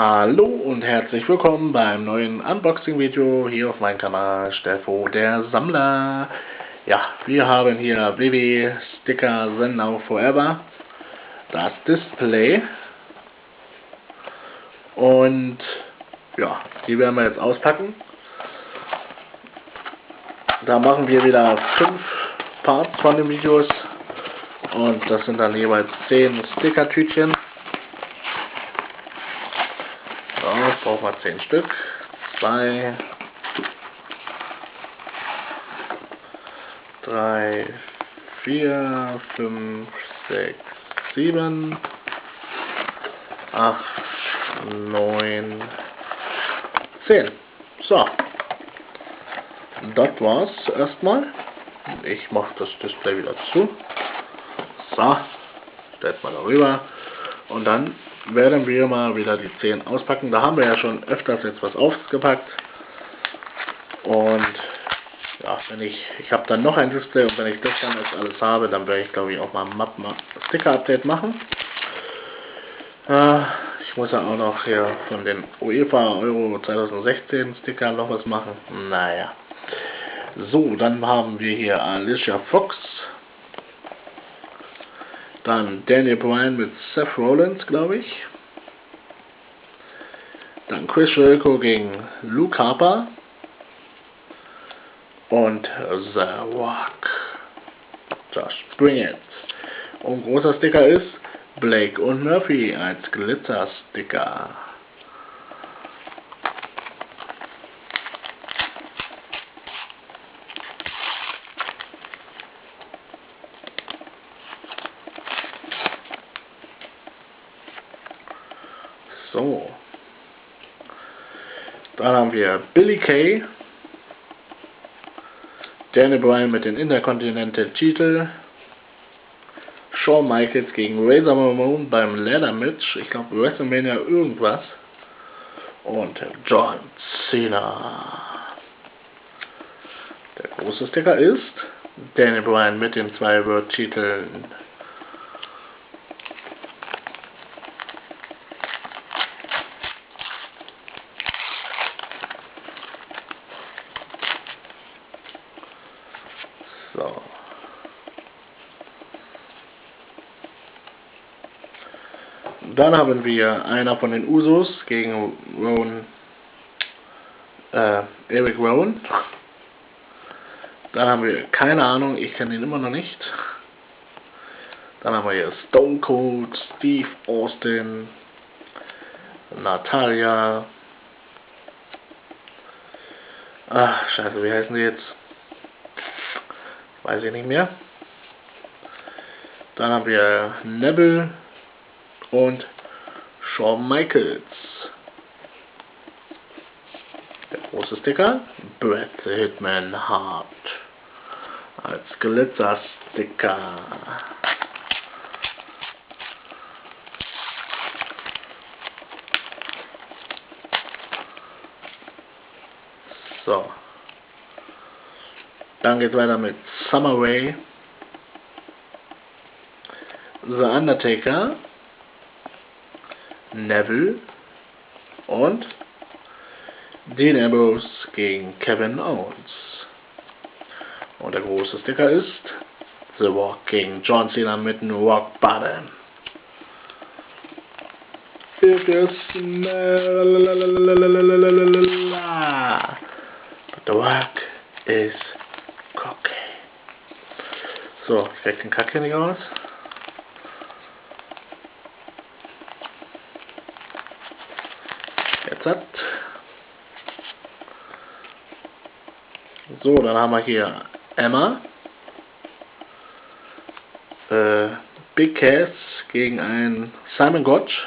Hallo und herzlich willkommen beim neuen Unboxing-Video hier auf meinem Kanal Steffo der Sammler. Ja, wir haben hier BB Sticker Zen Now Forever, das Display und ja, die werden wir jetzt auspacken. Da machen wir wieder 5 Parts von den Videos und das sind dann jeweils 10 Sticker-Tütchen. Jetzt brauchen wir 10 Stück. 2, 3, 4, 5, 6, 7, 8, 9, 10. So. Das war's erstmal. Ich mache das Display wieder zu. So. Stellt mal darüber. Und dann werden wir mal wieder die 10 auspacken. Da haben wir ja schon öfters jetzt was ausgepackt. Und ja, ich habe dann noch ein Display und wenn ich das dann jetzt alles habe, dann werde ich glaube ich auch mal ein Sticker-Update machen. Ich muss ja auch noch hier von den UEFA Euro 2016 Stickern noch was machen. Naja. So, dann haben wir hier Alicia Fox. Dann Daniel Bryan mit Seth Rollins, glaube ich. Dann Chris Jericho gegen Luke Harper. Und The Rock. Just bring it. Und großer Sticker ist Blake und Murphy als Glitzer-Sticker. So. Dann haben wir Billie Kay, Daniel Bryan mit den Intercontinental-Titel, Shawn Michaels gegen Razor Ramon beim Ladder Match, ich glaube WrestleMania irgendwas, und John Cena. Der große Sticker ist Daniel Bryan mit den 2 World-Titeln. So. Dann haben wir einer von den Usos gegen Eric Rowan. Dann haben wir, keine Ahnung, ich kenne ihn immer noch nicht. Dann haben wir hier Stone Cold, Steve Austin, Natalia. Ach, scheiße, wie heißen die jetzt? Weiß ich nicht mehr. Dann haben wir Neville und Shawn Michaels. Der große Sticker, Bret the Hitman Hart als Glitzer-Sticker. So. Dann geht es weiter mit Summer Rae, The Undertaker, Neville und Dean Ambrose gegen Kevin Owens. Und der große Sticker ist The Rock gegen John Cena mit einem Rock Bottom. It is but The Rock is cocky. So, ich krieg den Kack hier nicht raus. Jetzt hat. So, dann haben wir hier Emma. Big Cass gegen einen Simon Gotch.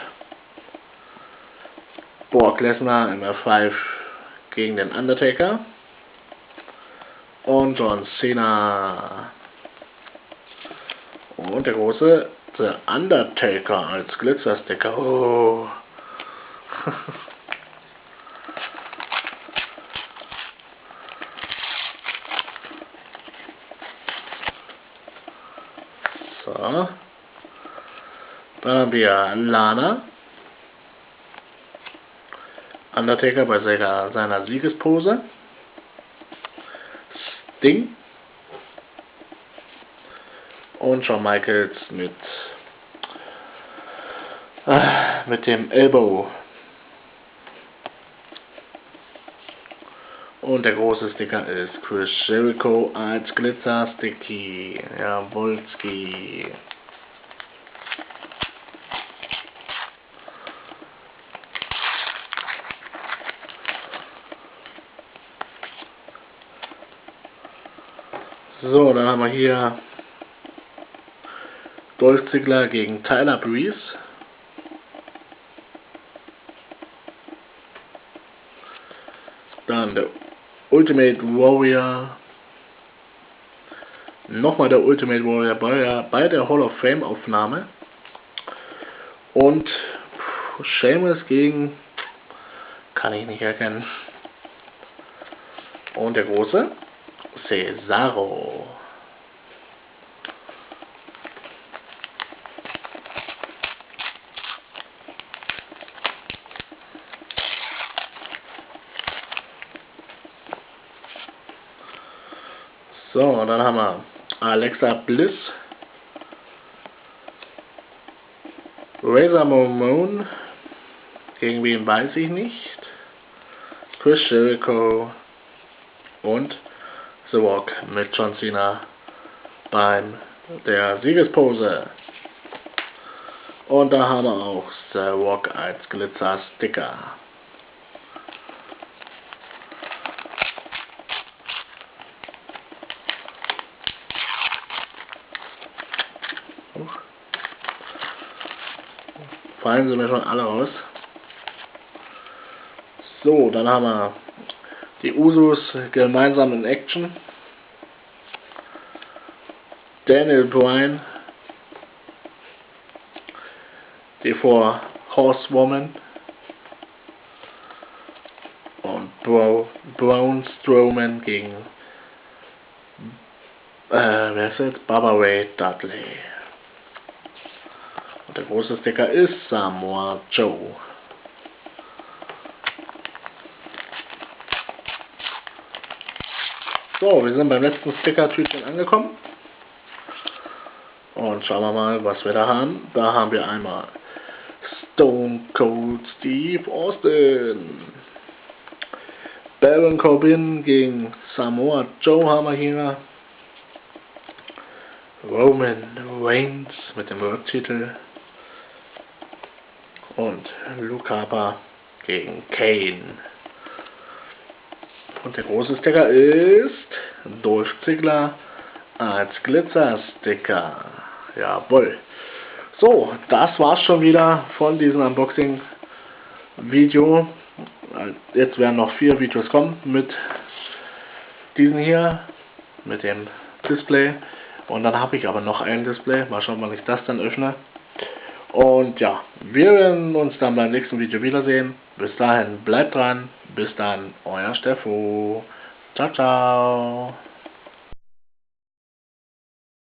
Brock Lesnar im F5 gegen den Undertaker. Und John Cena. Und der große The Undertaker als Glitzersticker. Oh. So. Dann haben wir Lana. Undertaker bei seiner Siegespose. Sting. Und Shawn Michaels mit dem Elbow. Und der große Sticker ist Chris Jericho als Glitzer-Sticky. Jawolski. So, dann haben wir hier Dolph Ziggler gegen Tyler Breeze. Dann der Ultimate Warrior. Nochmal der Ultimate Warrior bei der Hall of Fame Aufnahme. Und Sheamus gegen, kann ich nicht erkennen. Und der große Cesaro. So, und dann haben wir Alexa Bliss, Razor Ramon, gegen wen weiß ich nicht, Chris Jericho und The Rock mit John Cena beim der Siegespose. Und da haben wir auch The Rock als Glitzer-Sticker. Fallen sie mir schon alle raus. So, dann haben wir die Usos gemeinsam in Action. Daniel Bryan, die Four Horsewoman und Braun Strowman gegen wer ist jetzt? Bubba Ray Dudley. Und der große Sticker ist Samoa Joe. So, wir sind beim letzten Sticker-Tütchen angekommen. Und schauen wir mal, was wir da haben. Da haben wir einmal Stone Cold Steve Austin. Baron Corbin gegen Samoa Joe haben wir hier. Roman Reigns mit dem World-Titel. Und Luke Harper gegen Kane. Und der große Sticker ist Dolph Ziggler als Glitzer-Sticker. Jawohl. So, das war's schon wieder von diesem Unboxing-Video. Jetzt werden noch 4 Videos kommen mit diesen hier, mit dem Display. Und dann habe ich aber noch ein Display. Mal schauen, wann ich das dann öffne. Und ja, wir werden uns dann beim nächsten Video wiedersehen. Bis dahin, bleibt dran. Bis dann, euer Steffo. Ciao, ciao.